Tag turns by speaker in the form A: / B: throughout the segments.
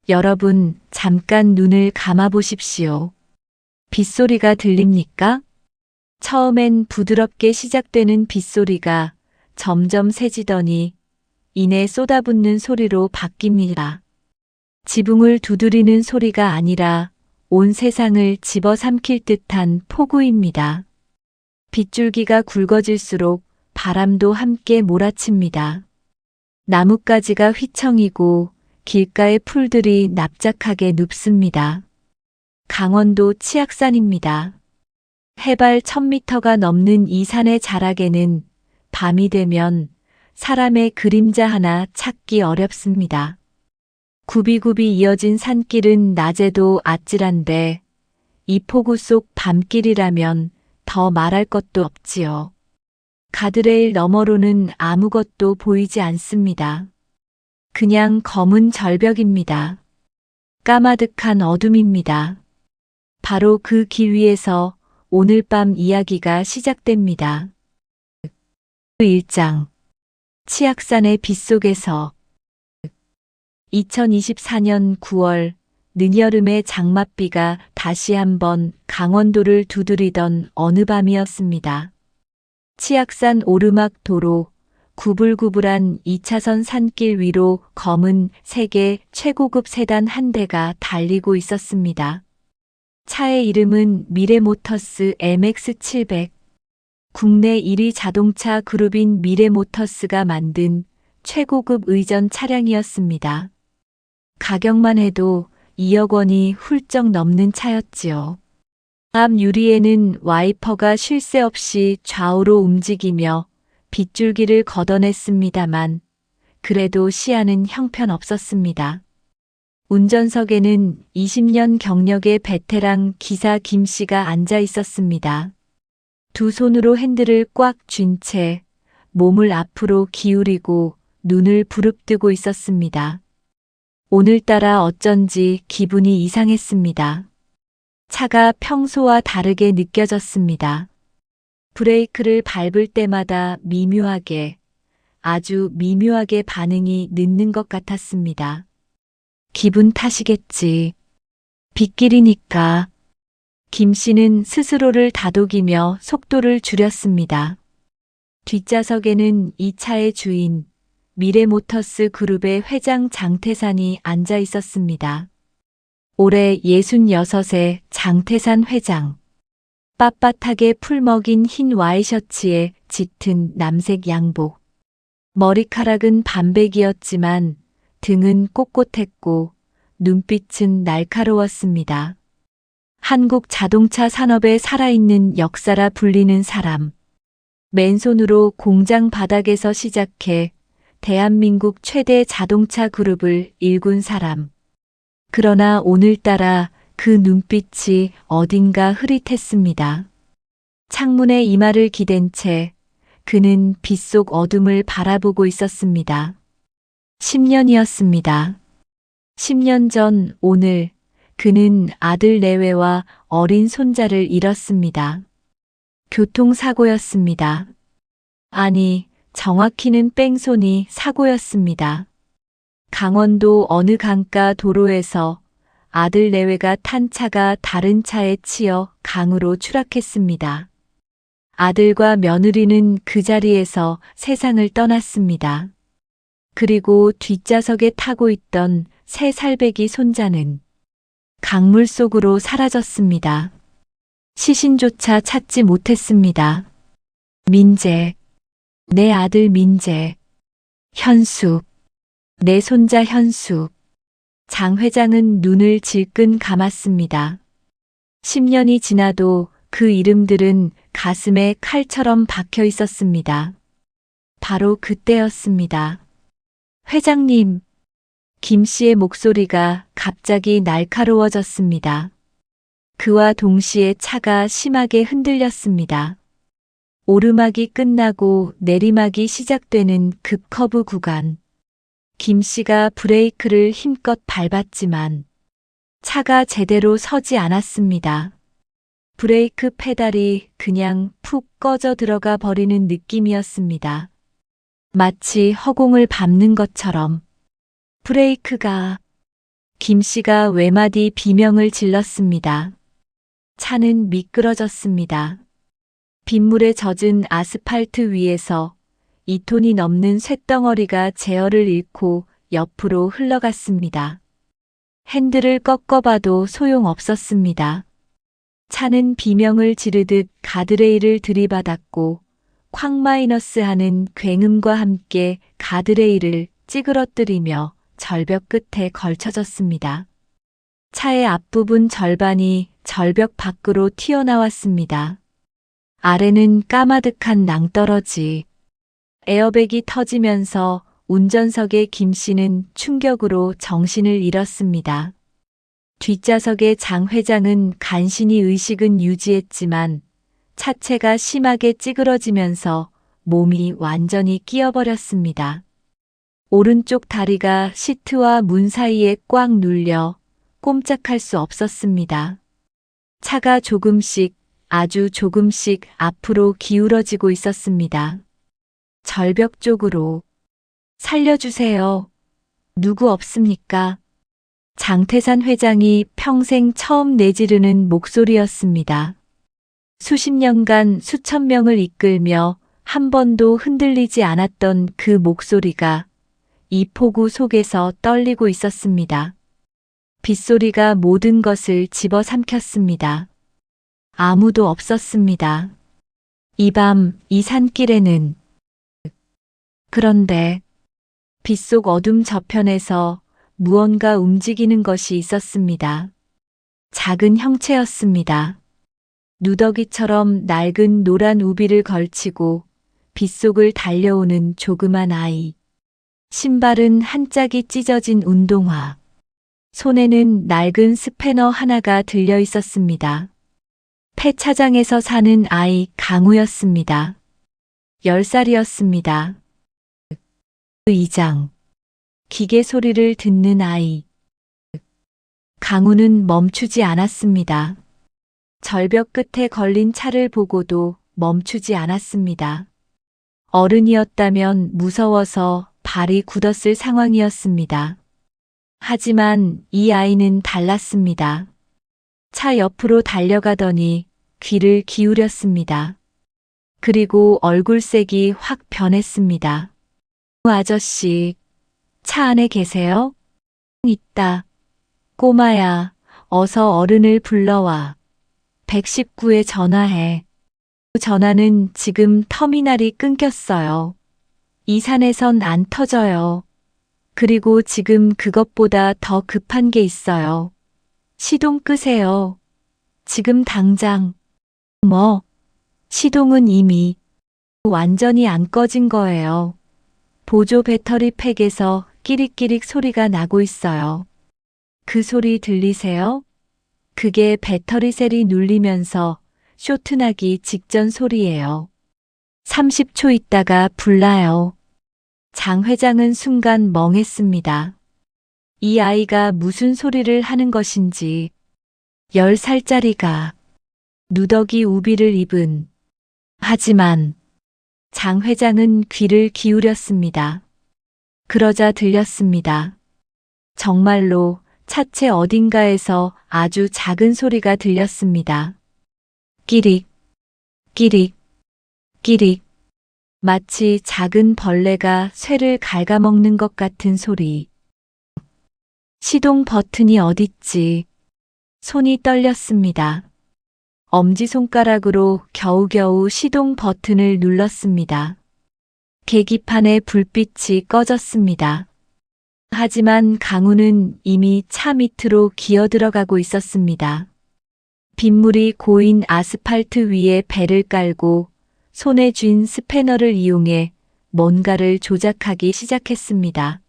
A: 여러분, 잠깐 눈을 감아 보십시오. 빗소리가 들립니까? 처음엔 부드럽게 시작되는 빗소리가 점점 세지더니 이내 쏟아붓는 소리로 바뀝니다. 지붕을 두드리는 소리가 아니라 온 세상을 집어삼킬 듯한 폭우입니다. 빗줄기가 굵어질수록 바람도 함께 몰아칩니다. 나뭇가지가 휘청이고 길가의 풀들이 납작하게 눕습니다. 강원도 치악산입니다. 해발 1000m가 넘는 이 산의 자락에는 밤이 되면 사람의 그림자 하나 찾기 어렵습니다. 굽이굽이 이어진 산길은 낮에도 아찔한데 이 폭우 속 밤길이라면 더 말할 것도 없지요. 가드레일 너머로는 아무것도 보이지 않습니다. 그냥 검은 절벽입니다. 까마득한 어둠입니다. 바로 그 길 위에서 오늘 밤 이야기가 시작됩니다. 1장 치악산의 빗속에서 2024년 9월 늦여름의 장맛비가 다시 한번 강원도를 두드리던 어느 밤이었습니다. 치악산 오르막 도로, 구불구불한 2차선 산길 위로 검은 세계 최고급 세단 한 대가 달리고 있었습니다. 차의 이름은 미래모터스 MX700. 국내 1위 자동차 그룹인 미래모터스가 만든 최고급 의전 차량이었습니다. 가격만 해도 2억 원이 훌쩍 넘는 차였지요. 앞 유리에는 와이퍼가 쉴 새 없이 좌우로 움직이며 빗줄기를 걷어냈습니다만 그래도 시야는 형편없었습니다. 운전석에는 20년 경력의 베테랑 기사 김 씨가 앉아 있었습니다. 두 손으로 핸들을 꽉 쥔 채 몸을 앞으로 기울이고 눈을 부릅뜨고 있었습니다. 오늘따라 어쩐지 기분이 이상했습니다. 차가 평소와 다르게 느껴졌습니다. 브레이크를 밟을 때마다 미묘하게, 아주 미묘하게 반응이 늦는 것 같았습니다. 기분 탓이겠지. 빗길이니까. 김 씨는 스스로를 다독이며 속도를 줄였습니다. 뒷좌석에는 이 차의 주인, 미래모터스 그룹의 회장 장태산이 앉아 있었습니다. 올해 66의 장태산 회장. 빳빳하게 풀먹인 흰 와이셔츠에 짙은 남색 양복. 머리카락은 반백이었지만 등은 꼿꼿했고 눈빛은 날카로웠습니다. 한국 자동차 산업의 살아있는 역사라 불리는 사람. 맨손으로 공장 바닥에서 시작해 대한민국 최대 자동차 그룹을 일군 사람. 그러나 오늘따라 그 눈빛이 어딘가 흐릿했습니다. 창문에 이마를 기댄 채 그는 빗속 어둠을 바라보고 있었습니다. 10년이었습니다. 10년 전 오늘 그는 아들 내외와 어린 손자를 잃었습니다. 교통사고였습니다. 아니, 정확히는 뺑소니 사고였습니다. 강원도 어느 강가 도로에서 아들 내외가 탄 차가 다른 차에 치여 강으로 추락했습니다. 아들과 며느리는 그 자리에서 세상을 떠났습니다. 그리고 뒷좌석에 타고 있던 새 살배기 손자는 강물 속으로 사라졌습니다. 시신조차 찾지 못했습니다. 민재, 내 아들 민재, 현숙, 내 손자 현숙. 장 회장은 눈을 질끈 감았습니다. 10년이 지나도 그 이름들은 가슴에 칼처럼 박혀 있었습니다. 바로 그때였습니다. 회장님, 김 씨의 목소리가 갑자기 날카로워졌습니다. 그와 동시에 차가 심하게 흔들렸습니다. 오르막이 끝나고 내리막이 시작되는 급커브 구간. 김 씨가 브레이크를 힘껏 밟았지만 차가 제대로 서지 않았습니다. 브레이크 페달이 그냥 푹 꺼져 들어가 버리는 느낌이었습니다. 마치 허공을 밟는 것처럼. 브레이크가 김 씨가 외마디 비명을 질렀습니다. 차는 미끄러졌습니다. 빗물에 젖은 아스팔트 위에서 2톤이 넘는 쇳덩어리가 제어를 잃고 옆으로 흘러갔습니다. 핸들을 꺾어봐도 소용없었습니다. 차는 비명을 지르듯 가드레일을 들이받았고 쾅 마이너스 하는 굉음과 함께 가드레일을 찌그러뜨리며 절벽 끝에 걸쳐졌습니다. 차의 앞부분 절반이 절벽 밖으로 튀어나왔습니다. 아래는 까마득한 낭떠러지. 에어백이 터지면서 운전석의 김 씨는 충격으로 정신을 잃었습니다. 뒷좌석의 장 회장은 간신히 의식은 유지했지만 차체가 심하게 찌그러지면서 몸이 완전히 끼어버렸습니다. 오른쪽 다리가 시트와 문 사이에 꽉 눌려 꼼짝할 수 없었습니다. 차가 조금씩, 아주 조금씩 앞으로 기울어지고 있었습니다. 절벽 쪽으로. 살려주세요. 누구 없습니까? 장태산 회장이 평생 처음 내지르는 목소리였습니다. 수십 년간 수천 명을 이끌며 한 번도 흔들리지 않았던 그 목소리가 이 폭우 속에서 떨리고 있었습니다. 빗소리가 모든 것을 집어삼켰습니다. 아무도 없었습니다. 이 밤 이 산길에는. 그런데 빗속 어둠 저편에서 무언가 움직이는 것이 있었습니다. 작은 형체였습니다. 누더기처럼 낡은 노란 우비를 걸치고 빗속을 달려오는 조그만 아이. 신발은 한 짝이 찢어진 운동화. 손에는 낡은 스패너 하나가 들려 있었습니다. 폐차장에서 사는 아이 강우였습니다. 10살이었습니다. 의장. 기계 소리를 듣는 아이. 강우는 멈추지 않았습니다. 절벽 끝에 걸린 차를 보고도 멈추지 않았습니다. 어른이었다면 무서워서 발이 굳었을 상황이었습니다. 하지만 이 아이는 달랐습니다. 차 옆으로 달려가더니 귀를 기울였습니다. 그리고 얼굴색이 확 변했습니다. 아저씨, 차 안에 계세요? 있다. 꼬마야, 어서 어른을 불러와. 119에 전화해. 전화는 지금 터미널이 끊겼어요. 이 산에선 안 터져요. 그리고 지금 그것보다 더 급한 게 있어요. 시동 끄세요. 지금 당장. 뭐? 시동은 이미 완전히 안 꺼진 거예요. 보조 배터리 팩에서 끼릭끼릭 소리가 나고 있어요. 그 소리 들리세요? 그게 배터리 셀이 눌리면서 쇼트나기 직전 소리예요. 30초 있다가 불나요. 장 회장은 순간 멍했습니다. 이 아이가 무슨 소리를 하는 것인지. 10살짜리가 누더기 우비를 입은. 하지만 장 회장은 귀를 기울였습니다. 그러자 들렸습니다. 정말로 차체 어딘가에서 아주 작은 소리가 들렸습니다. 끼릭, 끼릭, 끼릭. 마치 작은 벌레가 쇠를 갉아먹는 것 같은 소리. 시동 버튼이 어딨지? 손이 떨렸습니다. 엄지손가락으로 겨우겨우 시동 버튼을 눌렀습니다. 계기판의 불빛이 꺼졌습니다. 하지만 강우는 이미 차 밑으로 기어들어가고 있었습니다. 빗물이 고인 아스팔트 위에 배를 깔고 손에 쥔 스패너를 이용해 뭔가를 조작하기 시작했습니다.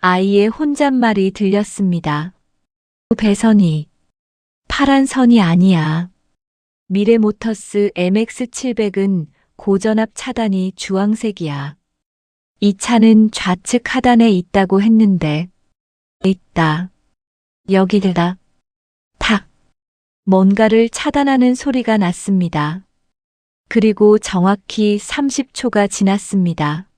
A: 아이의 혼잣말이 들렸습니다. 배선이 파란 선이 아니야. 미래모터스 MX700은 고전압 차단이 주황색이야. 이 차는 좌측 하단에 있다고 했는데. 있다. 여기다. 탁. 뭔가를 차단하는 소리가 났습니다. 그리고 정확히 30초가 지났습니다.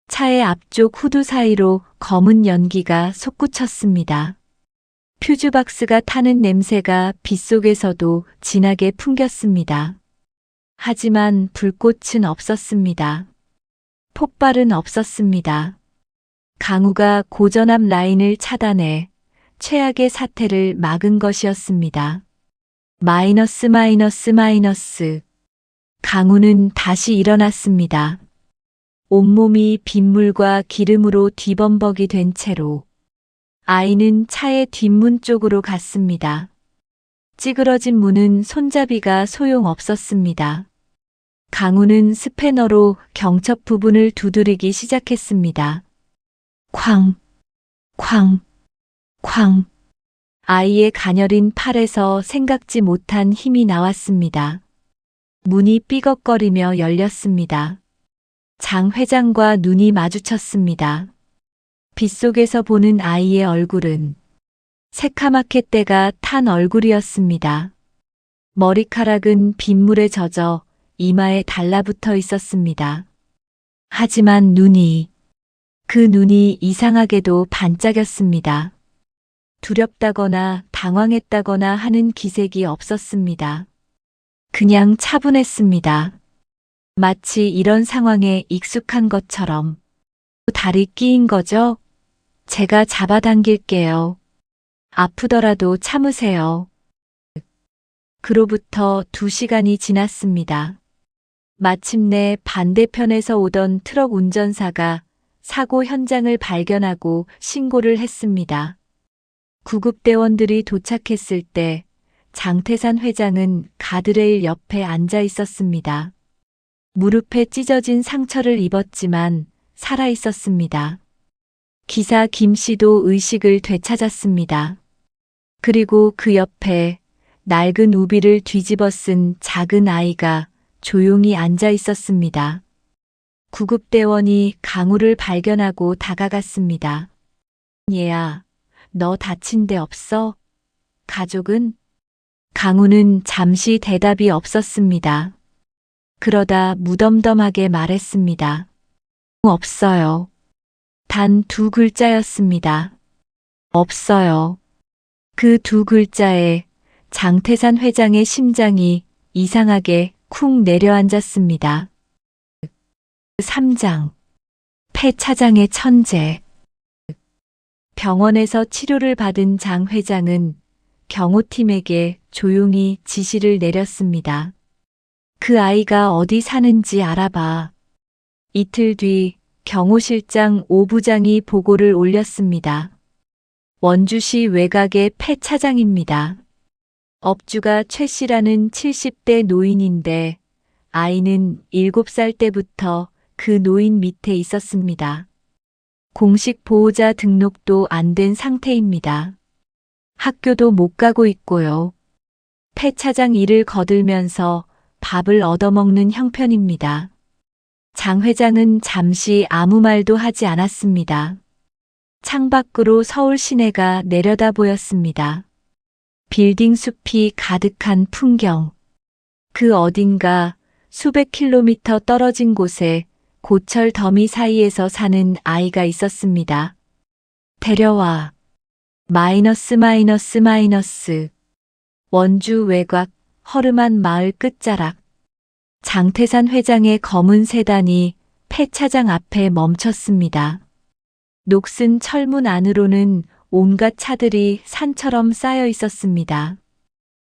A: 차의 앞쪽 후드 사이로 검은 연기가 솟구쳤습니다. 퓨즈박스가 타는 냄새가 빗속에서도 진하게 풍겼습니다. 하지만 불꽃은 없었습니다. 폭발은 없었습니다. 강우가 고전압 라인을 차단해 최악의 사태를 막은 것이었습니다. 마이너스 마이너스 마이너스. 강우는 다시 일어났습니다. 온몸이 빗물과 기름으로 뒤범벅이 된 채로 아이는 차의 뒷문 쪽으로 갔습니다. 찌그러진 문은 손잡이가 소용없었습니다. 강우는 스패너로 경첩 부분을 두드리기 시작했습니다. 쾅, 쾅, 쾅. 아이의 가녀린 팔에서 생각지 못한 힘이 나왔습니다. 문이 삐걱거리며 열렸습니다. 장 회장과 눈이 마주쳤습니다. 빗속에서 보는 아이의 얼굴은 새카맣게 때가 탄 얼굴이었습니다. 머리카락은 빗물에 젖어 이마에 달라붙어 있었습니다. 하지만 그 눈이 이상하게도 반짝였습니다. 두렵다거나 당황했다거나 하는 기색이 없었습니다. 그냥 차분했습니다. 마치 이런 상황에 익숙한 것처럼. 다리 끼인 거죠? 제가 잡아당길게요. 아프더라도 참으세요. 그로부터 2시간이 지났습니다. 마침내 반대편에서 오던 트럭 운전사가 사고 현장을 발견하고 신고를 했습니다. 구급대원들이 도착했을 때 장태산 회장은 가드레일 옆에 앉아 있었습니다. 무릎에 찢어진 상처를 입었지만 살아 있었습니다. 기사 김 씨도 의식을 되찾았습니다. 그리고 그 옆에 낡은 우비를 뒤집어 쓴 작은 아이가 조용히 앉아 있었습니다. 구급대원이 강우를 발견하고 다가갔습니다. 얘야, 너 다친 데 없어? 가족은? 강우는 잠시 대답이 없었습니다. 그러다 무덤덤하게 말했습니다. 없어요. 단 2글자였습니다. 없어요. 그 2글자에 장태산 회장의 심장이 이상하게 쿵 내려앉았습니다. 3장. 폐차장의 천재. 병원에서 치료를 받은 장 회장은 경호팀에게 조용히 지시를 내렸습니다. 그 아이가 어디 사는지 알아봐. 이틀 뒤 경호실장 오 부장이 보고를 올렸습니다. 원주시 외곽의 폐차장입니다. 업주가 최 씨라는 70대 노인인데 아이는 7살 때부터 그 노인 밑에 있었습니다. 공식 보호자 등록도 안 된 상태입니다. 학교도 못 가고 있고요. 폐차장 일을 거들면서 밥을 얻어먹는 형편입니다. 장 회장은 잠시 아무 말도 하지 않았습니다. 창밖으로 서울 시내가 내려다 보였습니다. 빌딩 숲이 가득한 풍경. 그 어딘가 수백 킬로미터 떨어진 곳에 고철 더미 사이에서 사는 아이가 있었습니다. 데려와. 마이너스 마이너스 마이너스. 원주 외곽 허름한 마을 끝자락. 장태산 회장의 검은 세단이 폐차장 앞에 멈췄습니다. 녹슨 철문 안으로는 온갖 차들이 산처럼 쌓여 있었습니다.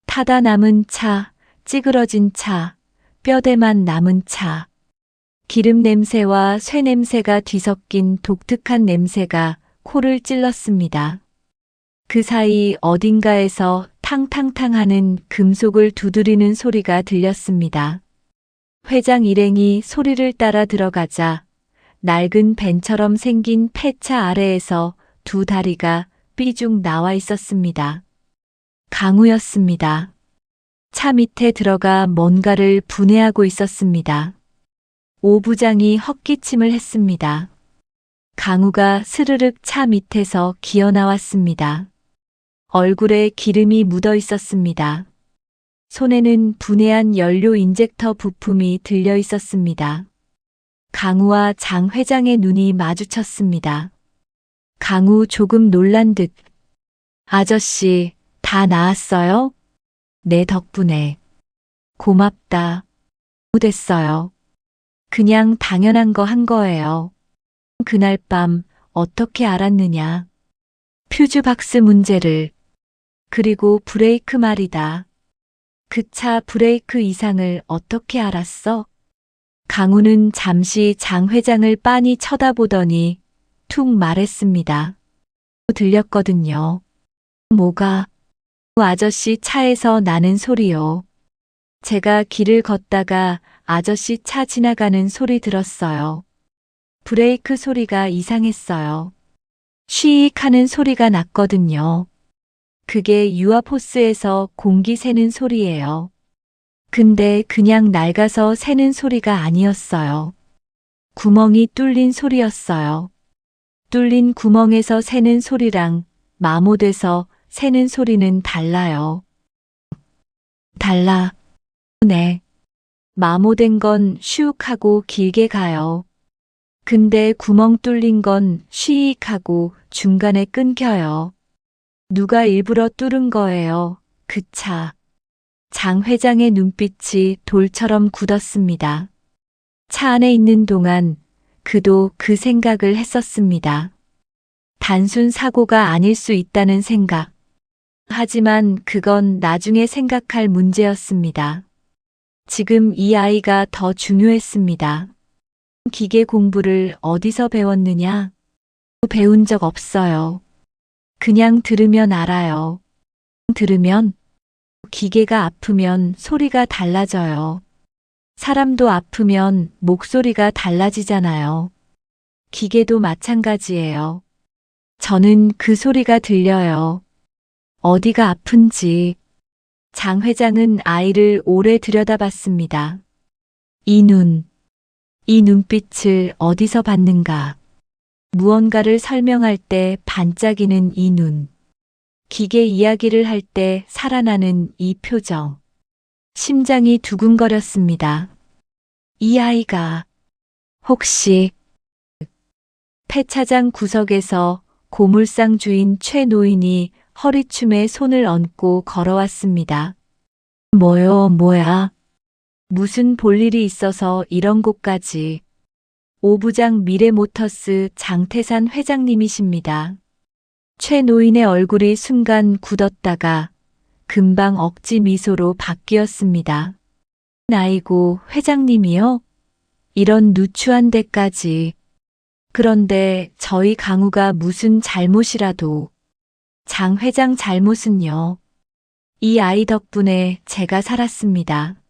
A: 타다 남은 차, 찌그러진 차, 뼈대만 남은 차. 기름 냄새와 쇠 냄새가 뒤섞인 독특한 냄새가 코를 찔렀습니다. 그 사이 어딘가에서 탕탕탕 하는 금속을 두드리는 소리가 들렸습니다. 회장 일행이 소리를 따라 들어가자 낡은 벤처럼 생긴 폐차 아래에서 2 다리가 삐죽 나와 있었습니다. 강우였습니다. 차 밑에 들어가 뭔가를 분해하고 있었습니다. 오 부장이 헛기침을 했습니다. 강우가 스르륵 차 밑에서 기어 나왔습니다. 얼굴에 기름이 묻어 있었습니다. 손에는 분해한 연료 인젝터 부품이 들려 있었습니다. 강우와 장 회장의 눈이 마주쳤습니다. 강우 조금 놀란 듯 아저씨, 다 나았어요? 내 덕분에. 고맙다. 됐어요. 그냥 당연한 거 한 거예요. 그날 밤 어떻게 알았느냐. 퓨즈박스 문제를. 그리고 브레이크 말이다. 그 차 브레이크 이상을 어떻게 알았어? 강우는 잠시 장 회장을 빤히 쳐다보더니 툭 말했습니다. 들렸거든요. 뭐가? 아저씨 차에서 나는 소리요. 제가 길을 걷다가 아저씨 차 지나가는 소리 들었어요. 브레이크 소리가 이상했어요. 쉬익 하는 소리가 났거든요. 그게 유압호스에서 공기 새는 소리예요. 근데 그냥 낡아서 새는 소리가 아니었어요. 구멍이 뚫린 소리였어요. 뚫린 구멍에서 새는 소리랑 마모돼서 새는 소리는 달라요. 달라. 네. 마모된 건 슉 하고 길게 가요. 근데 구멍 뚫린 건 쉬익 하고 중간에 끊겨요. 누가 일부러 뚫은 거예요. 그 차. 장 회장의 눈빛이 돌처럼 굳었습니다. 차 안에 있는 동안 그도 그 생각을 했었습니다. 단순 사고가 아닐 수 있다는 생각. 하지만 그건 나중에 생각할 문제였습니다. 지금 이 아이가 더 중요했습니다. 기계 공부를 어디서 배웠느냐? 배운 적 없어요. 그냥 들으면 알아요. 들으면 기계가 아프면 소리가 달라져요. 사람도 아프면 목소리가 달라지잖아요. 기계도 마찬가지예요. 저는 그 소리가 들려요. 어디가 아픈지. 장 회장은 아이를 오래 들여다봤습니다. 이 눈, 이 눈빛을 어디서 봤는가. 무언가를 설명할 때 반짝이는 이 눈. 기계 이야기를 할 때 살아나는 이 표정. 심장이 두근거렸습니다. 이 아이가 혹시 폐차장 구석에서 고물상 주인 최 노인이 허리춤에 손을 얹고 걸어왔습니다. 뭐야? 무슨 볼일이 있어서 이런 곳까지. 오부장 미래모터스 장태산 회장님이십니다. 최 노인의 얼굴이 순간 굳었다가 금방 억지 미소로 바뀌었습니다. 아이고, 회장님이요? 이런 누추한 데까지. 그런데 저희 강우가 무슨 잘못이라도. 장 회장 잘못은요. 이 아이 덕분에 제가 살았습니다.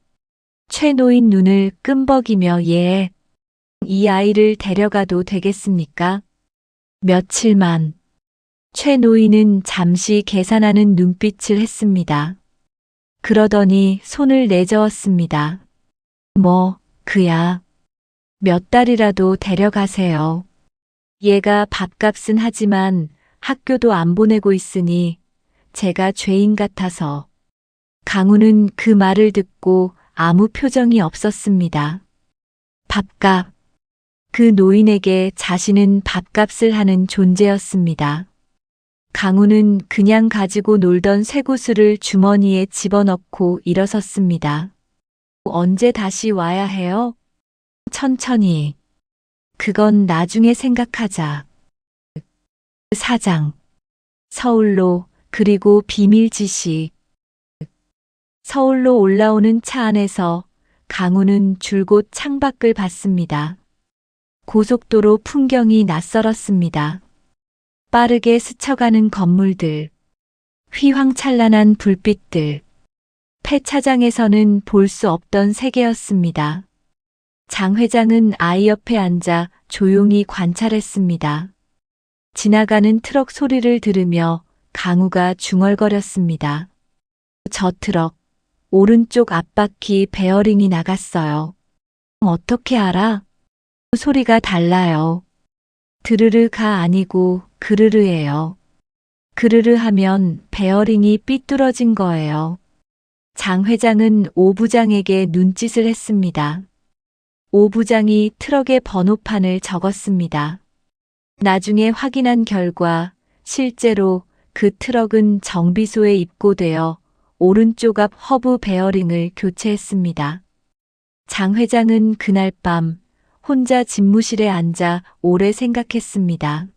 A: 최 노인 눈을 끔벅이며 이 아이를 데려가도 되겠습니까? 며칠만. 최 노인은 잠시 계산하는 눈빛을 했습니다. 그러더니 손을 내저었습니다. 그야. 몇 달이라도 데려가세요. 얘가 밥값은 하지만 학교도 안 보내고 있으니 제가 죄인 같아서. 강우는 그 말을 듣고 아무 표정이 없었습니다. 밥값. 그 노인에게 자신은 밥값을 하는 존재였습니다. 강우는 그냥 가지고 놀던 쇠구슬을 주머니에 집어넣고 일어섰습니다. 언제 다시 와야 해요? 천천히. 그건 나중에 생각하자. 사장. 서울로, 그리고 비밀 지시. 서울로 올라오는 차 안에서 강우는 줄곧 창밖을 봤습니다. 고속도로 풍경이 낯설었습니다. 빠르게 스쳐가는 건물들, 휘황찬란한 불빛들, 폐차장에서는 볼 수 없던 세계였습니다. 장 회장은 아이 옆에 앉아 조용히 관찰했습니다. 지나가는 트럭 소리를 들으며 강우가 중얼거렸습니다. 저 트럭, 오른쪽 앞바퀴 베어링이 나갔어요. 어떻게 알아? 소리가 달라요. 드르르가 아니고 그르르예요. 그르르 하면 베어링이 삐뚤어진 거예요. 장 회장은 오 부장에게 눈짓을 했습니다. 오 부장이 트럭의 번호판을 적었습니다. 나중에 확인한 결과 실제로 그 트럭은 정비소에 입고되어 오른쪽 앞 허브 베어링을 교체했습니다. 장 회장은 그날 밤 혼자 집무실에 앉아 오래 생각했습니다.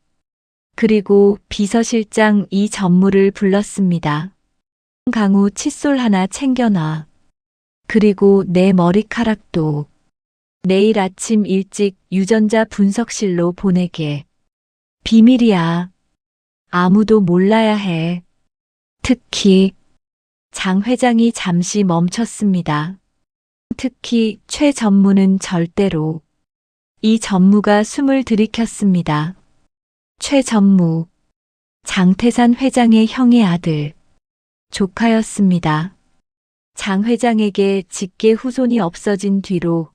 A: 그리고 비서실장 이전무를 불렀습니다. 강우 칫솔 하나 챙겨놔. 그리고 내 머리카락도 내일 아침 일찍 유전자 분석실로 보내게. 비밀이야. 아무도 몰라야 해. 특히 장 회장이 잠시 멈췄습니다. 특히 최 전무는 절대로. 이 전무가 숨을 들이켰습니다. 최 전무, 장태산 회장의 형의 아들, 조카였습니다. 장 회장에게 직계 후손이 없어진 뒤로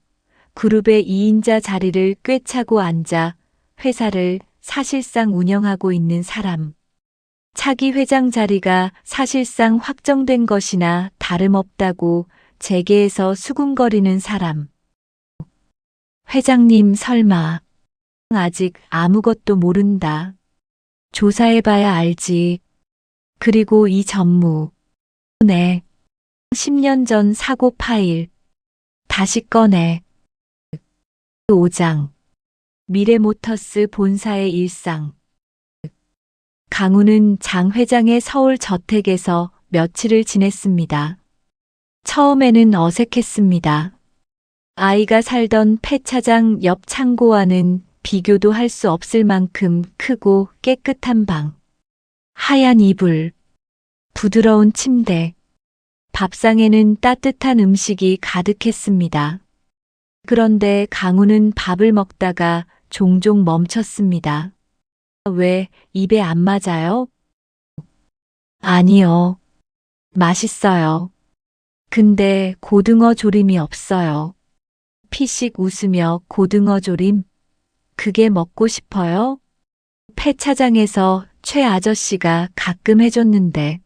A: 그룹의 2인자 자리를 꿰차고 앉아 회사를 사실상 운영하고 있는 사람. 차기 회장 자리가 사실상 확정된 것이나 다름없다고 재계에서 수군거리는 사람. 회장님 설마 아직 아무것도 모른다. 조사해봐야 알지. 그리고 이 전무. 네. 10년 전 사고 파일. 다시 꺼내. 5장. 미래모터스 본사의 일상. 강우는 장 회장의 서울 저택에서 며칠을 지냈습니다. 처음에는 어색했습니다. 아이가 살던 폐차장 옆 창고와는 비교도 할 수 없을 만큼 크고 깨끗한 방. 하얀 이불, 부드러운 침대, 밥상에는 따뜻한 음식이 가득했습니다. 그런데 강우는 밥을 먹다가 종종 멈췄습니다. 왜 입에 안 맞아요? 아니요. 맛있어요. 근데 고등어 조림이 없어요. 피식 웃으며 고등어 조림? 그게 먹고 싶어요? 폐차장에서 최 아저씨가 가끔 해줬는데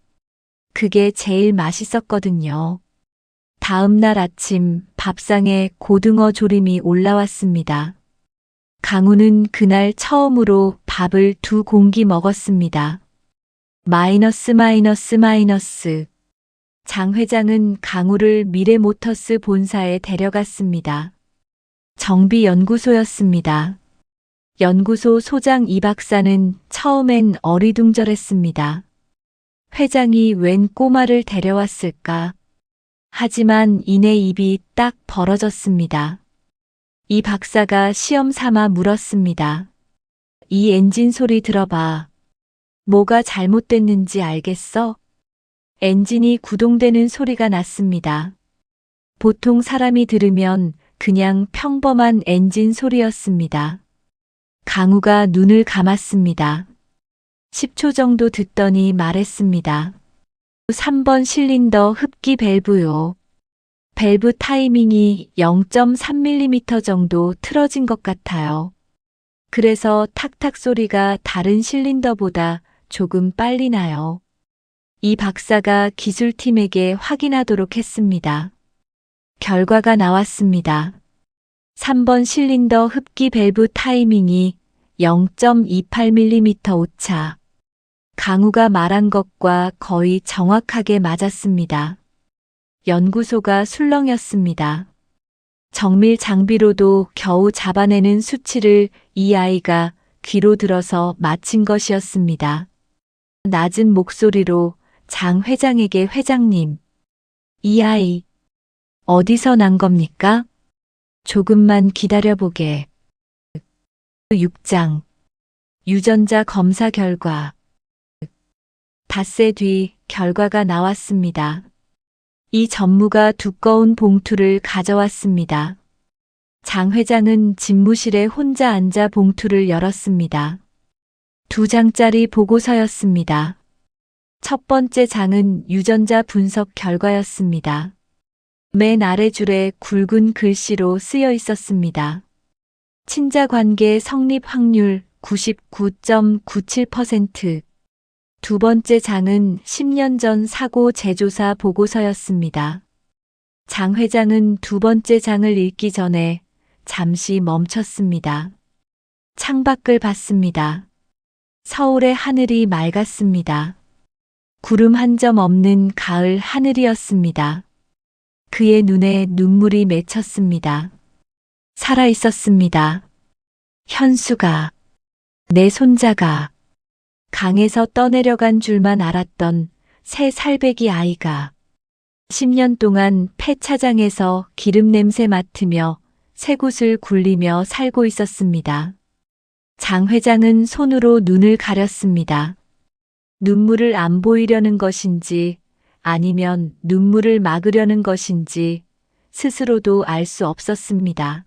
A: 그게 제일 맛있었거든요. 다음 날 아침 밥상에 고등어 조림이 올라왔습니다. 강우는 그날 처음으로 밥을 2공기 먹었습니다. 마이너스. 장 회장은 강우를 미래모터스 본사에 데려갔습니다. 정비연구소였습니다. 연구소 소장 이 박사는 처음엔 어리둥절했습니다. 회장이 웬 꼬마를 데려왔을까? 하지만 이내 입이 딱 벌어졌습니다. 이 박사가 시험 삼아 물었습니다. 이 엔진 소리 들어봐. 뭐가 잘못됐는지 알겠어? 엔진이 구동되는 소리가 났습니다. 보통 사람이 들으면 그냥 평범한 엔진 소리였습니다. 강우가 눈을 감았습니다. 10초 정도 듣더니 말했습니다. 3번 실린더 흡기 밸브요. 밸브 타이밍이 0.3mm 정도 틀어진 것 같아요. 그래서 탁탁 소리가 다른 실린더보다 조금 빨리 나요. 이 박사가 기술팀에게 확인하도록 했습니다. 결과가 나왔습니다. 3번 실린더 흡기 밸브 타이밍이 0.28mm 오차. 강우가 말한 것과 거의 정확하게 맞았습니다. 연구소가 술렁였습니다. 정밀 장비로도 겨우 잡아내는 수치를 이 아이가 귀로 들어서 맞힌 것이었습니다. 낮은 목소리로 장 회장에게 회장님, 이 아이 어디서 난 겁니까? 조금만 기다려보게. 6장. 유전자 검사 결과. 닷새 뒤 결과가 나왔습니다. 이 전무가 두꺼운 봉투를 가져왔습니다. 장 회장은 집무실에 혼자 앉아 봉투를 열었습니다. 2장짜리 보고서였습니다. 첫 번째 장은 유전자 분석 결과였습니다. 맨 아래 줄에 굵은 글씨로 쓰여 있었습니다. 친자 관계 성립 확률 99.97%. 두 번째 장은 10년 전 사고 재조사 보고서였습니다. 장 회장은 두 번째 장을 읽기 전에 잠시 멈췄습니다. 창밖을 봤습니다. 서울의 하늘이 맑았습니다. 구름 한 점 없는 가을 하늘이었습니다. 그의 눈에 눈물이 맺혔습니다. 살아 있었습니다. 현수가, 내 손자가, 강에서 떠내려간 줄만 알았던 새 살배기 아이가 10년 동안 폐차장에서 기름 냄새 맡으며 쇠굿을 굴리며 살고 있었습니다. 장 회장은 손으로 눈을 가렸습니다. 눈물을 안 보이려는 것인지 아니면 눈물을 막으려는 것인지 스스로도 알 수 없었습니다.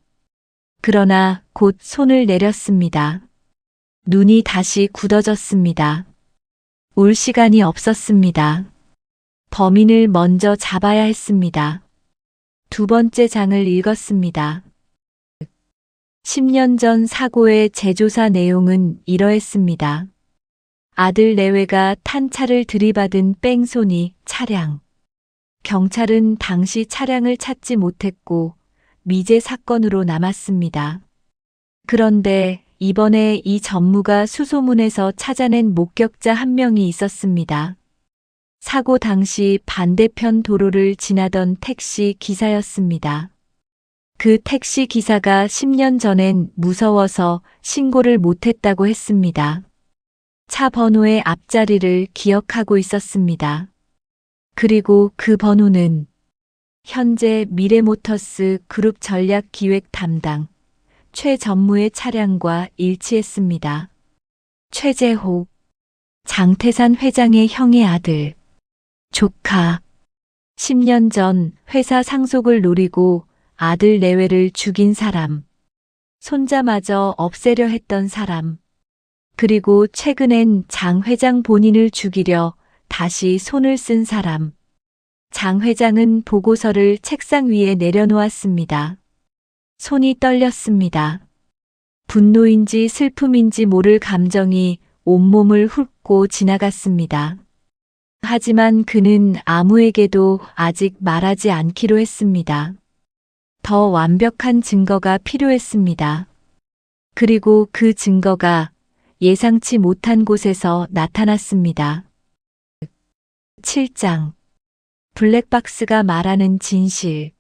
A: 그러나 곧 손을 내렸습니다. 눈이 다시 굳어졌습니다. 울 시간이 없었습니다. 범인을 먼저 잡아야 했습니다. 두 번째 장을 읽었습니다. 10년 전 사고의 재조사 내용은 이러했습니다. 아들 내외가 탄 차를 들이받은 뺑소니 차량. 경찰은 당시 차량을 찾지 못했고 미제 사건으로 남았습니다. 그런데 이번에 이 전무가 수소문에서 찾아낸 목격자 한 명이 있었습니다. 사고 당시 반대편 도로를 지나던 택시 기사였습니다. 그 택시 기사가 10년 전엔 무서워서 신고를 못했다고 했습니다. 차 번호의 앞자리를 기억하고 있었습니다. 그리고 그 번호는 현재 미래모터스 그룹 전략기획 담당 최 전무의 차량과 일치했습니다. 최재호, 장태산 회장의 형의 아들, 조카. 10년 전 회사 상속을 노리고 아들 내외를 죽인 사람, 손자마저 없애려 했던 사람, 그리고 최근엔 장 회장 본인을 죽이려 다시 손을 쓴 사람. 장 회장은 보고서를 책상 위에 내려놓았습니다. 손이 떨렸습니다. 분노인지 슬픔인지 모를 감정이 온몸을 훑고 지나갔습니다. 하지만 그는 아무에게도 아직 말하지 않기로 했습니다. 더 완벽한 증거가 필요했습니다. 그리고 그 증거가 예상치 못한 곳에서 나타났습니다. 7장. 블랙박스가 말하는 진실.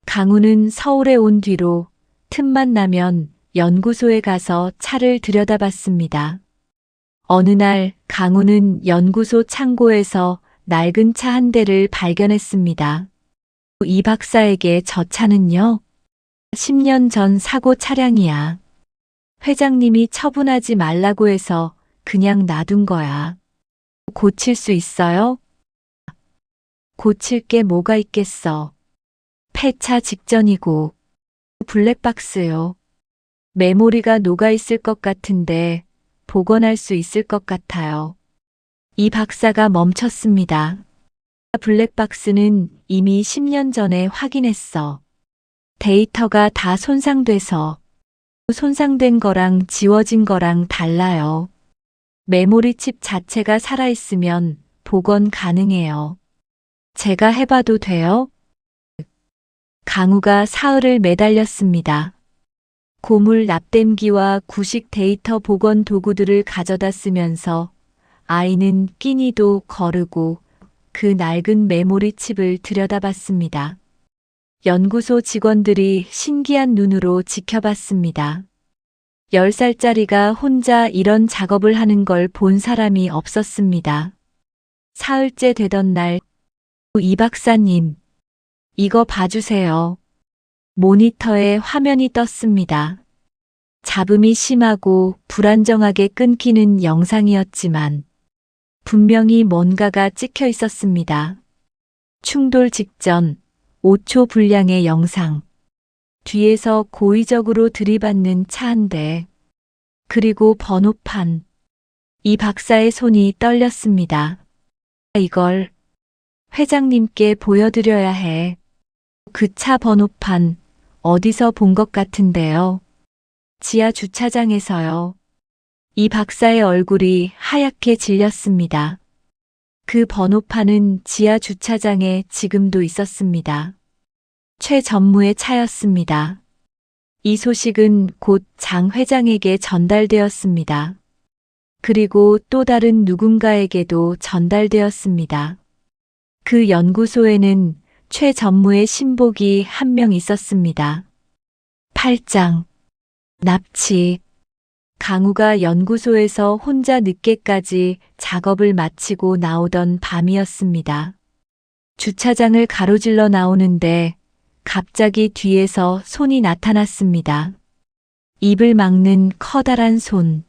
A: 강우는 서울에 온 뒤로 틈만 나면 연구소에 가서 차를 들여다봤습니다. 어느 날 강우는 연구소 창고에서 낡은 차 한 대를 발견했습니다. 이 박사에게 저 차는요? 10년 전 사고 차량이야. 회장님이 처분하지 말라고 해서 그냥 놔둔 거야. 고칠 수 있어요? 고칠 게 뭐가 있겠어. 폐차 직전이고. 블랙박스요. 메모리가 녹아있을 것 같은데 복원할 수 있을 것 같아요. 이 박사가 멈췄습니다. 블랙박스는 이미 10년 전에 확인했어. 데이터가 다 손상돼서. 손상된 거랑 지워진 거랑 달라요. 메모리 칩 자체가 살아있으면 복원 가능해요. 제가 해봐도 돼요? 강우가 사흘을 매달렸습니다. 고물 납땜기와 구식 데이터 복원 도구들을 가져다 쓰면서 아이는 끼니도 거르고 그 낡은 메모리 칩을 들여다봤습니다. 연구소 직원들이 신기한 눈으로 지켜봤습니다. 10살짜리가 혼자 이런 작업을 하는 걸 본 사람이 없었습니다. 사흘째 되던 날, 이 박사님, 이거 봐주세요. 모니터에 화면이 떴습니다. 잡음이 심하고 불안정하게 끊기는 영상이었지만 분명히 뭔가가 찍혀 있었습니다. 충돌 직전 5초 분량의 영상. 뒤에서 고의적으로 들이받는 차 한 대. 그리고 번호판. 이 박사의 손이 떨렸습니다. 이걸 회장님께 보여드려야 해. 그 차 번호판 어디서 본 것 같은데요. 지하 주차장에서요. 이 박사의 얼굴이 하얗게 질렸습니다. 그 번호판은 지하 주차장에 지금도 있었습니다. 최 전무의 차였습니다. 이 소식은 곧 장 회장에게 전달되었습니다. 그리고 또 다른 누군가에게도 전달되었습니다. 그 연구소에는 최 전무의 신복이 한 명 있었습니다. 8장 납치. 강우가 연구소에서 혼자 늦게까지 작업을 마치고 나오던 밤이었습니다. 주차장을 가로질러 나오는데 갑자기 뒤에서 손이 나타났습니다. 입을 막는 커다란 손.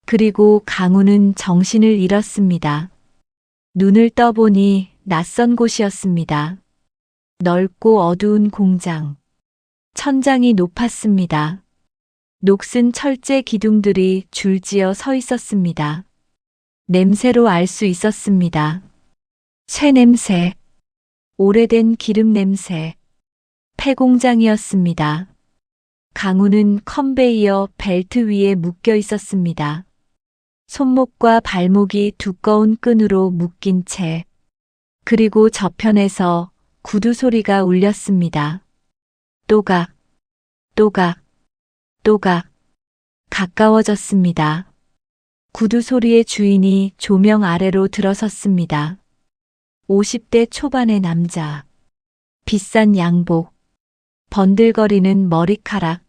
A: 그리고 강우는 정신을 잃었습니다. 눈을 떠보니 낯선 곳이었습니다. 넓고 어두운 공장. 천장이 높았습니다. 녹슨 철제 기둥들이 줄지어 서 있었습니다. 냄새로 알 수 있었습니다. 쇠 냄새, 오래된 기름 냄새, 폐공장이었습니다. 강우는 컨베이어 벨트 위에 묶여 있었습니다. 손목과 발목이 두꺼운 끈으로 묶인 채, 그리고 저편에서 구두 소리가 울렸습니다. 또각, 또각, 또각, 가까워졌습니다. 구두 소리의 주인이 조명 아래로 들어섰습니다. 50대 초반의 남자. 비싼 양복. 번들거리는 머리카락.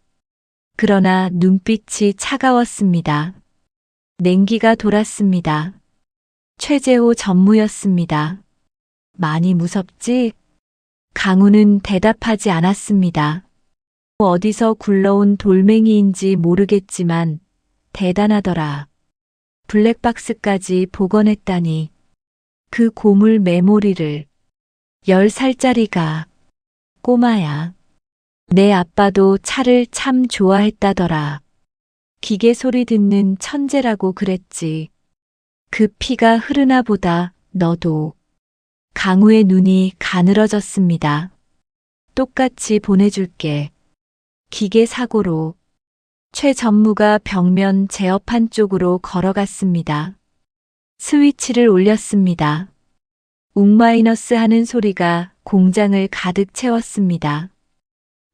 A: 그러나 눈빛이 차가웠습니다. 냉기가 돌았습니다. 최재호 전무였습니다. 많이 무섭지? 강우는 대답하지 않았습니다. 어디서 굴러온 돌멩이인지 모르겠지만 대단하더라. 블랙박스까지 복원했다니. 그 고물 메모리를. 10살짜리가. 꼬마야. 내 아빠도 차를 참 좋아했다더라. 기계 소리 듣는 천재라고 그랬지. 그 피가 흐르나 보다, 너도. 강우의 눈이 가늘어졌습니다. 똑같이 보내줄게. 기계 사고로. 최 전무가 벽면 제어판 쪽으로 걸어갔습니다. 스위치를 올렸습니다. 웅마이너스 하는 소리가 공장을 가득 채웠습니다.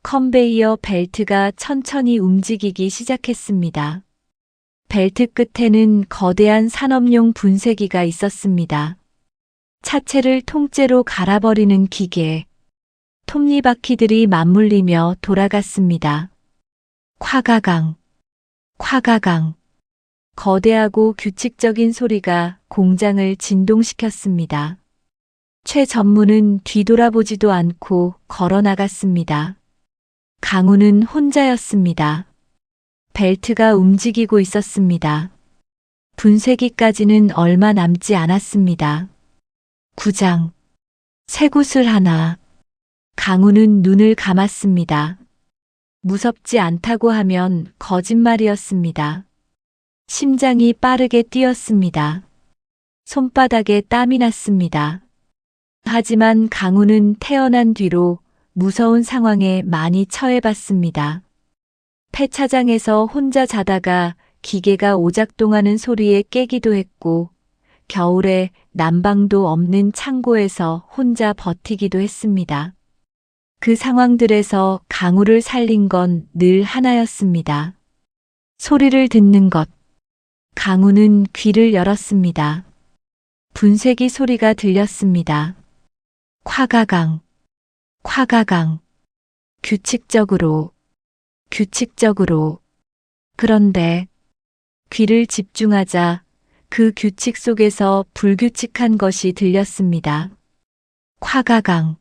A: 컨베이어 벨트가 천천히 움직이기 시작했습니다. 벨트 끝에는 거대한 산업용 분쇄기가 있었습니다. 차체를 통째로 갈아버리는 기계. 톱니바퀴들이 맞물리며 돌아갔습니다. 콱가강, 콱가강. 거대하고 규칙적인 소리가 공장을 진동시켰습니다. 최 전무는 뒤돌아보지도 않고 걸어 나갔습니다. 강우는 혼자였습니다. 벨트가 움직이고 있었습니다. 분쇄기까지는 얼마 남지 않았습니다. 9장. 쇠구슬 하나. 강우는 눈을 감았습니다. 무섭지 않다고 하면 거짓말이었습니다. 심장이 빠르게 뛰었습니다. 손바닥에 땀이 났습니다. 하지만 강우는 태어난 뒤로 무서운 상황에 많이 처해봤습니다. 폐차장에서 혼자 자다가 기계가 오작동하는 소리에 깨기도 했고, 겨울에 난방도 없는 창고에서 혼자 버티기도 했습니다. 그 상황들에서 강우를 살린 건 늘 하나였습니다. 소리를 듣는 것. 강우는 귀를 열었습니다. 분쇄기 소리가 들렸습니다. 콱가강, 콱가강. 규칙적으로, 규칙적으로. 그런데 귀를 집중하자 그 규칙 속에서 불규칙한 것이 들렸습니다. 콱가강,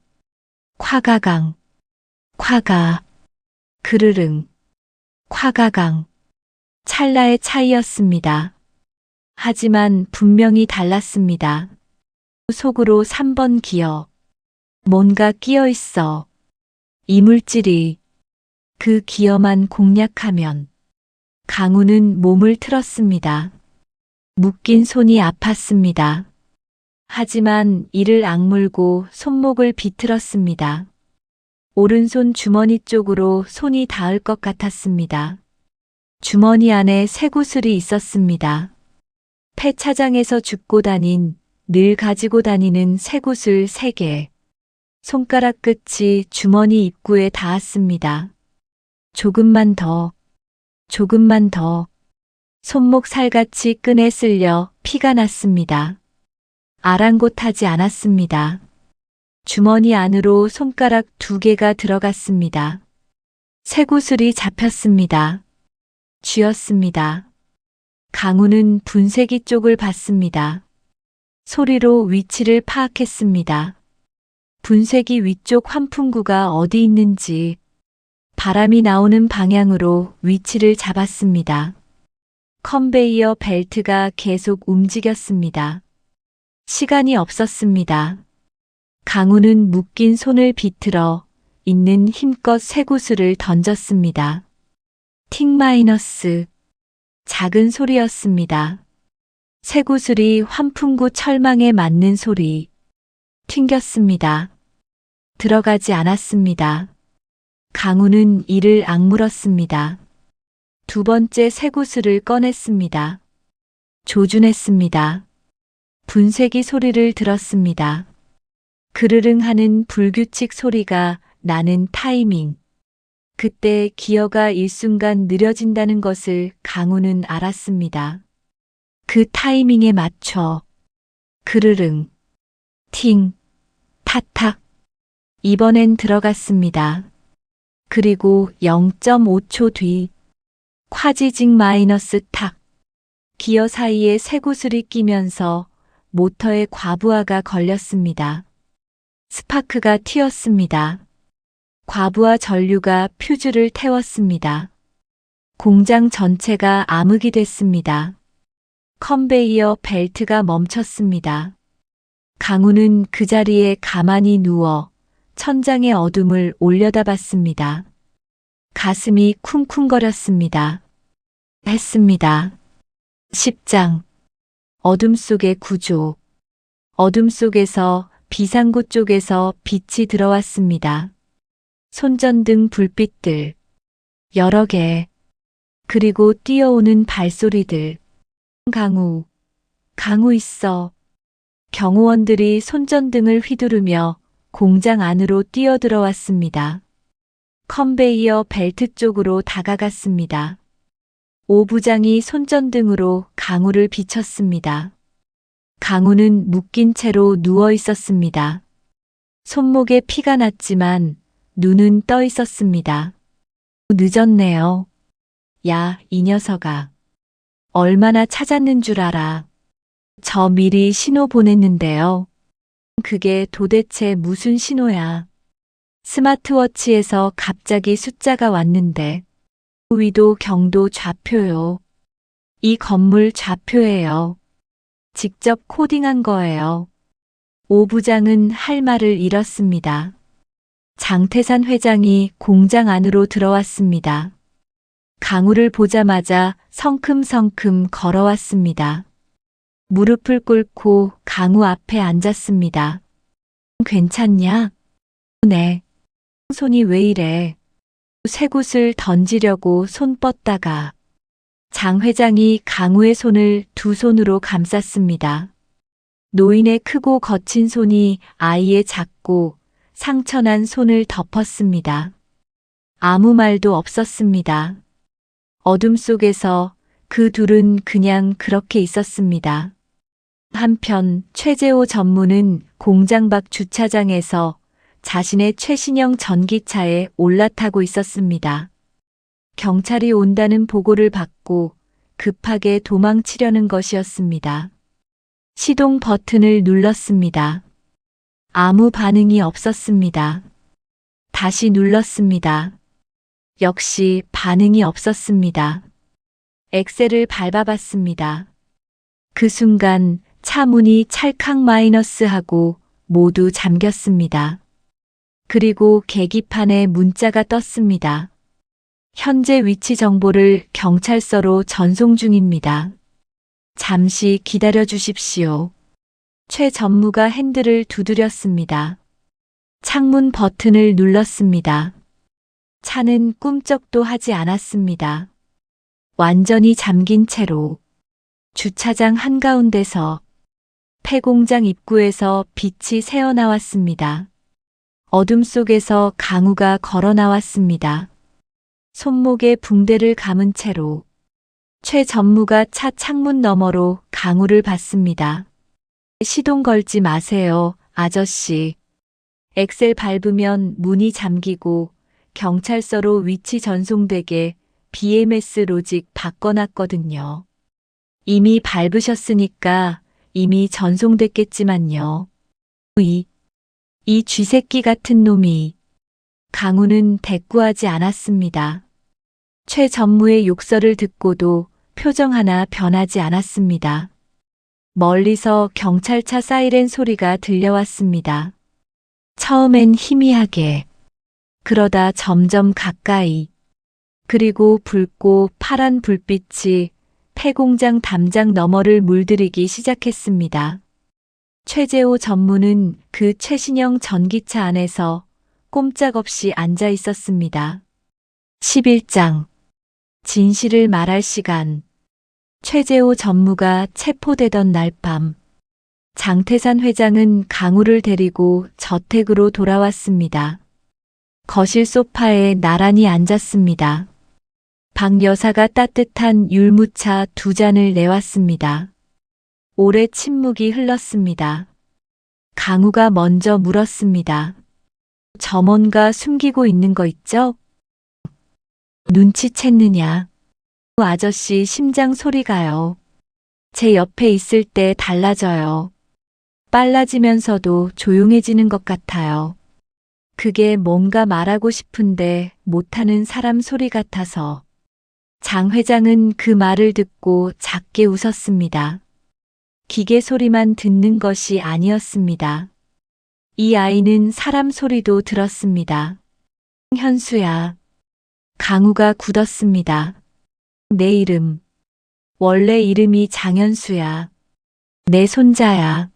A: 콱가강, 콱가. 그르릉. 콱가강. 찰나의 차이였습니다. 하지만 분명히 달랐습니다. 속으로 3번 기어. 뭔가 끼어 있어. 이물질이. 그 기어만 공략하면. 강우는 몸을 틀었습니다. 묶인 손이 아팠습니다. 하지만 이를 악물고 손목을 비틀었습니다. 오른손 주머니 쪽으로 손이 닿을 것 같았습니다. 주머니 안에 쇠구슬이 있었습니다. 폐차장에서 줍고 다닌, 늘 가지고 다니는 쇠구슬 3개. 손가락 끝이 주머니 입구에 닿았습니다. 조금만 더, 조금만 더. 손목 살같이 끈에 쓸려 피가 났습니다. 아랑곳하지 않았습니다. 주머니 안으로 손가락 2개가 들어갔습니다. 쇠구슬이 잡혔습니다. 쥐었습니다. 강우는 분쇄기 쪽을 봤습니다. 소리로 위치를 파악했습니다. 분쇄기 위쪽 환풍구가 어디 있는지 바람이 나오는 방향으로 위치를 잡았습니다. 컨베이어 벨트가 계속 움직였습니다. 시간이 없었습니다. 강우는 묶인 손을 비틀어 있는 힘껏 쇠구슬을 던졌습니다. 틱 마이너스. 작은 소리였습니다. 쇠구슬이 환풍구 철망에 맞는 소리. 튕겼습니다. 들어가지 않았습니다. 강우는 이를 악물었습니다. 2번째 쇠구슬을 꺼냈습니다. 조준했습니다. 분쇄기 소리를 들었습니다. 그르릉 하는 불규칙 소리가 나는 타이밍. 그때 기어가 일순간 느려진다는 것을 강우는 알았습니다. 그 타이밍에 맞춰 그르릉, 팅, 타탁. 이번엔 들어갔습니다. 그리고 0.5초 뒤 콰지직 마이너스 탁. 기어 사이에 쇠구슬이 끼면서 모터에 과부하가 걸렸습니다. 스파크가 튀었습니다. 과부하 전류가 퓨즈를 태웠습니다. 공장 전체가 암흑이 됐습니다. 컨베이어 벨트가 멈췄습니다. 강우는 그 자리에 가만히 누워 천장의 어둠을 올려다봤습니다. 가슴이 쿵쿵거렸습니다. 했습니다. 10장. 어둠 속의 구조. 어둠 속에서 비상구 쪽에서 빛이 들어왔습니다. 손전등 불빛들. 여러 개. 그리고 뛰어오는 발소리들. 강우. 강우 있어. 경호원들이 손전등을 휘두르며 공장 안으로 뛰어들어왔습니다. 컨베이어 벨트 쪽으로 다가갔습니다. 오 부장이 손전등으로 강우를 비쳤습니다. 강우는 묶인 채로 누워 있었습니다. 손목에 피가 났지만 눈은 떠 있었습니다. 늦었네요. 야, 이 녀석아. 얼마나 찾았는 줄 알아. 저 미리 신호 보냈는데요. 그게 도대체 무슨 신호야? 스마트워치에서 갑자기 숫자가 왔는데 위도 경도 좌표요. 이 건물 좌표예요. 직접 코딩한 거예요. 오 부장은 할 말을 잃었습니다. 장태산 회장이 공장 안으로 들어왔습니다. 강우를 보자마자 성큼성큼 걸어왔습니다. 무릎을 꿇고 강우 앞에 앉았습니다. 괜찮냐? 네. 손이 왜 이래? 쇠굿을 던지려고 손 뻗다가 장 회장이 강우의 손을 2손으로 감쌌습니다. 노인의 크고 거친 손이 아이의 작고 상처난 손을 덮었습니다. 아무 말도 없었습니다. 어둠 속에서 그 둘은 그냥 그렇게 있었습니다. 한편 최재호 전무는 공장 밖 주차장에서 자신의 최신형 전기차에 올라타고 있었습니다. 경찰이 온다는 보고를 받고 급하게 도망치려는 것이었습니다. 시동 버튼을 눌렀습니다. 아무 반응이 없었습니다. 다시 눌렀습니다. 역시 반응이 없었습니다. 엑셀을 밟아봤습니다. 그 순간 차 문이 찰칵 마이너스 하고 모두 잠겼습니다. 그리고 계기판에 문자가 떴습니다. 현재 위치 정보를 경찰서로 전송 중입니다. 잠시 기다려 주십시오. 최 전무가 핸들을 두드렸습니다. 창문 버튼을 눌렀습니다. 차는 꿈쩍도 하지 않았습니다. 완전히 잠긴 채로 주차장 한가운데서 폐공장 입구에서 빛이 새어나왔습니다. 어둠 속에서 강우가 걸어 나왔습니다. 손목에 붕대를 감은 채로 최 전무가 차 창문 너머로 강우를 받습니다. 시동 걸지 마세요, 아저씨. 엑셀 밟으면 문이 잠기고 경찰서로 위치 전송되게 BMS 로직 바꿔놨거든요. 이미 밟으셨으니까 이미 전송됐겠지만요. 이 쥐새끼 같은 놈이. 강우는 대꾸하지 않았습니다. 최 전무의 욕설을 듣고도 표정 하나 변하지 않았습니다. 멀리서 경찰차 사이렌 소리가 들려왔습니다. 처음엔 희미하게, 그러다 점점 가까이, 그리고 붉고 파란 불빛이 폐공장 담장 너머를 물들이기 시작했습니다. 최재호 전무는 그 최신형 전기차 안에서 꼼짝없이 앉아 있었습니다. 11장. 진실을 말할 시간. 최재호 전무가 체포되던 날 밤, 장태산 회장은 강우를 데리고 저택으로 돌아왔습니다. 거실 소파에 나란히 앉았습니다. 박 여사가 따뜻한 율무차 2잔을 내왔습니다. 오래 침묵이 흘렀습니다. 강우가 먼저 물었습니다. 저 뭔가 숨기고 있는 거 있죠? 눈치챘느냐? 아저씨 심장 소리가요. 제 옆에 있을 때 달라져요. 빨라지면서도 조용해지는 것 같아요. 그게 뭔가 말하고 싶은데 못하는 사람 소리 같아서. 장 회장은 그 말을 듣고 작게 웃었습니다. 기계 소리만 듣는 것이 아니었습니다. 이 아이는 사람 소리도 들었습니다. 현수야. 강우가 굳었습니다. 내 이름. 원래 이름이 장현수야. 내 손자야.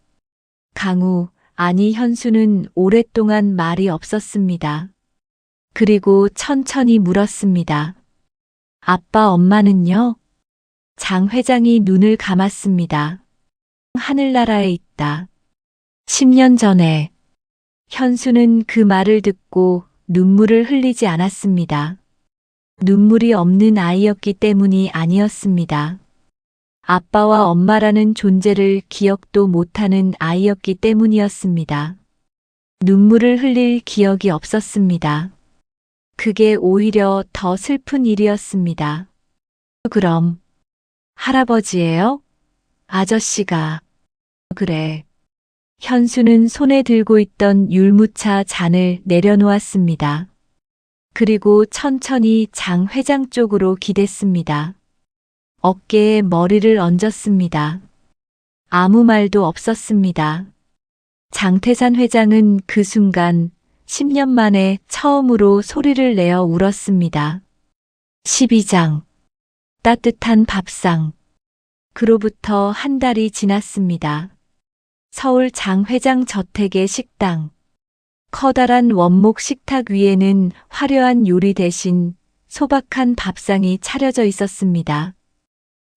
A: 강우, 아니 현수는 오랫동안 말이 없었습니다. 그리고 천천히 물었습니다. 아빠 엄마는요? 장 회장이 눈을 감았습니다. 하늘나라에 있다. 10년 전에. 현수는 그 말을 듣고 눈물을 흘리지 않았습니다. 눈물이 없는 아이였기 때문이 아니었습니다. 아빠와 엄마라는 존재를 기억도 못하는 아이였기 때문이었습니다. 눈물을 흘릴 기억이 없었습니다. 그게 오히려 더 슬픈 일이었습니다. 그럼 할아버지예요? 아저씨가. 그래. 현수는 손에 들고 있던 율무차 잔을 내려놓았습니다. 그리고 천천히 장 회장 쪽으로 기댔습니다. 어깨에 머리를 얹었습니다. 아무 말도 없었습니다. 장태산 회장은 그 순간 10년 만에 처음으로 소리를 내어 울었습니다. 12장. 따뜻한 밥상. 그로부터 한 달이 지났습니다. 서울 장 회장 저택의 식당. 커다란 원목 식탁 위에는 화려한 요리 대신 소박한 밥상이 차려져 있었습니다.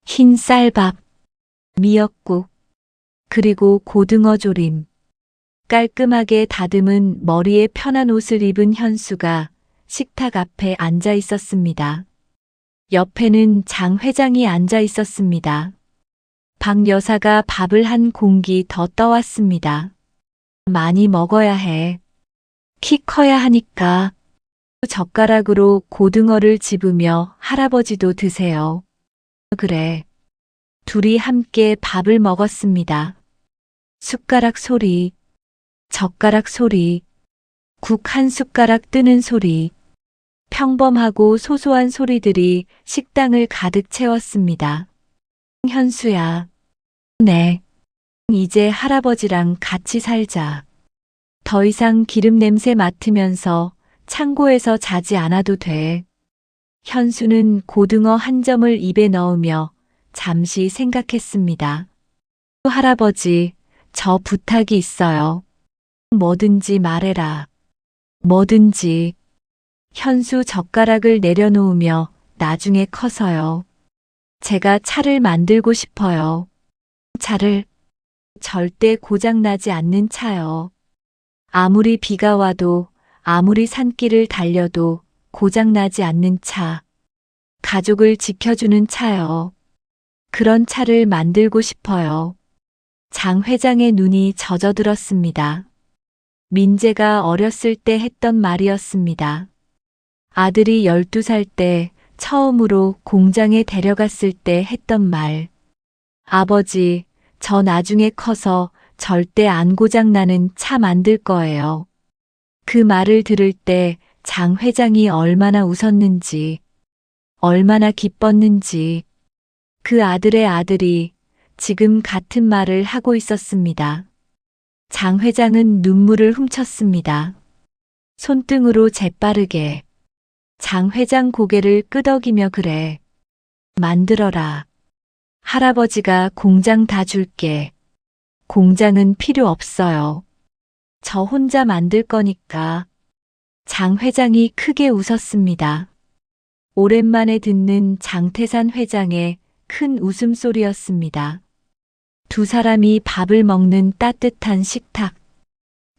A: 흰 쌀밥, 미역국, 그리고 고등어 조림. 깔끔하게 다듬은 머리에 편한 옷을 입은 현수가 식탁 앞에 앉아 있었습니다. 옆에는 장 회장이 앉아 있었습니다. 박 여사가 밥을 한 공기 더 떠왔습니다. 많이 먹어야 해. 키 커야 하니까. 젓가락으로 고등어를 집으며 할아버지도 드세요. 그래. 둘이 함께 밥을 먹었습니다. 숟가락 소리, 젓가락 소리, 국 한 숟가락 뜨는 소리, 평범하고 소소한 소리들이 식당을 가득 채웠습니다. 현수야. 네. 이제 할아버지랑 같이 살자. 더 이상 기름 냄새 맡으면서 창고에서 자지 않아도 돼. 현수는 고등어 한 점을 입에 넣으며 잠시 생각했습니다. 할아버지, 저 부탁이 있어요. 뭐든지 말해라. 뭐든지. 현수 젓가락을 내려놓으며 나중에 커서요. 제가 차를 만들고 싶어요. 차를. 절대 고장나지 않는 차요. 아무리 비가 와도 아무리 산길을 달려도 고장나지 않는 차. 가족을 지켜주는 차요. 그런 차를 만들고 싶어요. 장 회장의 눈이 젖어들었습니다. 민재가 어렸을 때 했던 말이었습니다. 아들이 12살 때 처음으로 공장에 데려갔을 때 했던 말. 아버지, 저 나중에 커서 절대 안 고장나는 차 만들 거예요. 그 말을 들을 때 장 회장이 얼마나 웃었는지, 얼마나 기뻤는지, 그 아들의 아들이 지금 같은 말을 하고 있었습니다. 장 회장은 눈물을 훔쳤습니다. 손등으로 재빠르게. 장 회장 고개를 끄덕이며 그래. 만들어라. 할아버지가 공장 다 줄게. 공장은 필요 없어요. 저 혼자 만들 거니까. 장 회장이 크게 웃었습니다. 오랜만에 듣는 장태산 회장의 큰 웃음소리였습니다. 두 사람이 밥을 먹는 따뜻한 식탁.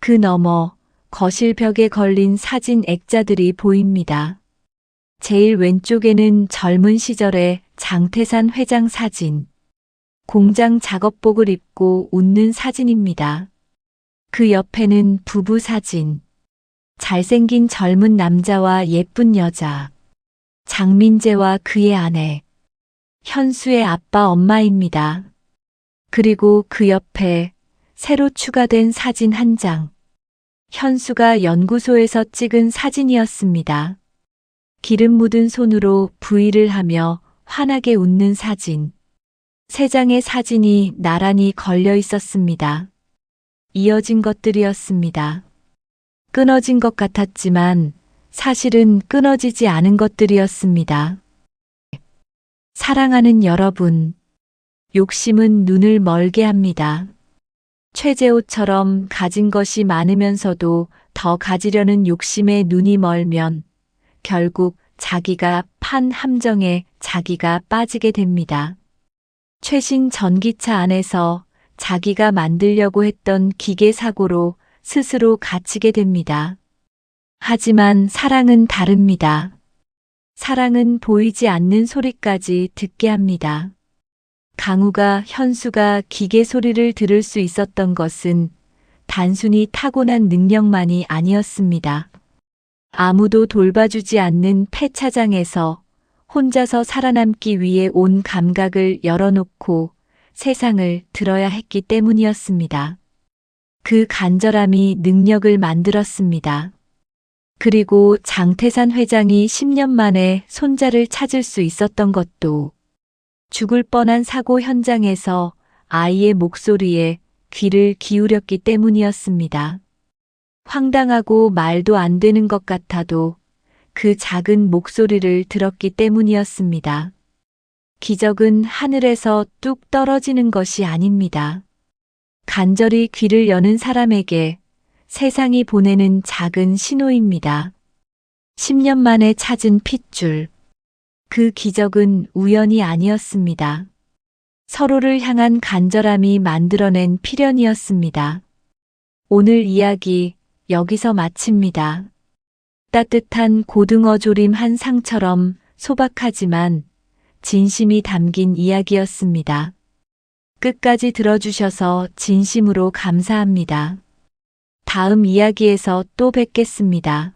A: 그 너머 거실 벽에 걸린 사진 액자들이 보입니다. 제일 왼쪽에는 젊은 시절의 장태산 회장 사진. 공장 작업복을 입고 웃는 사진입니다. 그 옆에는 부부 사진. 잘생긴 젊은 남자와 예쁜 여자. 장민재와 그의 아내. 현수의 아빠 엄마입니다. 그리고 그 옆에 새로 추가된 사진 한 장. 현수가 연구소에서 찍은 사진이었습니다. 기름 묻은 손으로 V를 하며 환하게 웃는 사진. 세 장의 사진이 나란히 걸려 있었습니다. 이어진 것들이었습니다. 끊어진 것 같았지만 사실은 끊어지지 않은 것들이었습니다. 사랑하는 여러분, 욕심은 눈을 멀게 합니다. 최재호처럼 가진 것이 많으면서도 더 가지려는 욕심에 눈이 멀면 결국 자기가 판 함정에 자기가 빠지게 됩니다. 최신 전기차 안에서 자기가 만들려고 했던 기계 사고로 스스로 갇히게 됩니다. 하지만 사랑은 다릅니다. 사랑은 보이지 않는 소리까지 듣게 합니다. 강우가 현수가 기계 소리를 들을 수 있었던 것은 단순히 타고난 능력만이 아니었습니다. 아무도 돌봐주지 않는 폐차장에서 혼자서 살아남기 위해 온 감각을 열어놓고 세상을 들어야 했기 때문이었습니다. 그 간절함이 능력을 만들었습니다. 그리고 장태산 회장이 10년 만에 손자를 찾을 수 있었던 것도 죽을 뻔한 사고 현장에서 아이의 목소리에 귀를 기울였기 때문이었습니다. 황당하고 말도 안 되는 것 같아도 그 작은 목소리를 들었기 때문이었습니다. 기적은 하늘에서 뚝 떨어지는 것이 아닙니다. 간절히 귀를 여는 사람에게 세상이 보내는 작은 신호입니다. 10년 만에 찾은 핏줄. 그 기적은 우연이 아니었습니다. 서로를 향한 간절함이 만들어낸 필연이었습니다. 오늘 이야기 여기서 마칩니다. 따뜻한 고등어 조림 한 상처럼 소박하지만 진심이 담긴 이야기였습니다. 끝까지 들어주셔서 진심으로 감사합니다. 다음 이야기에서 또 뵙겠습니다.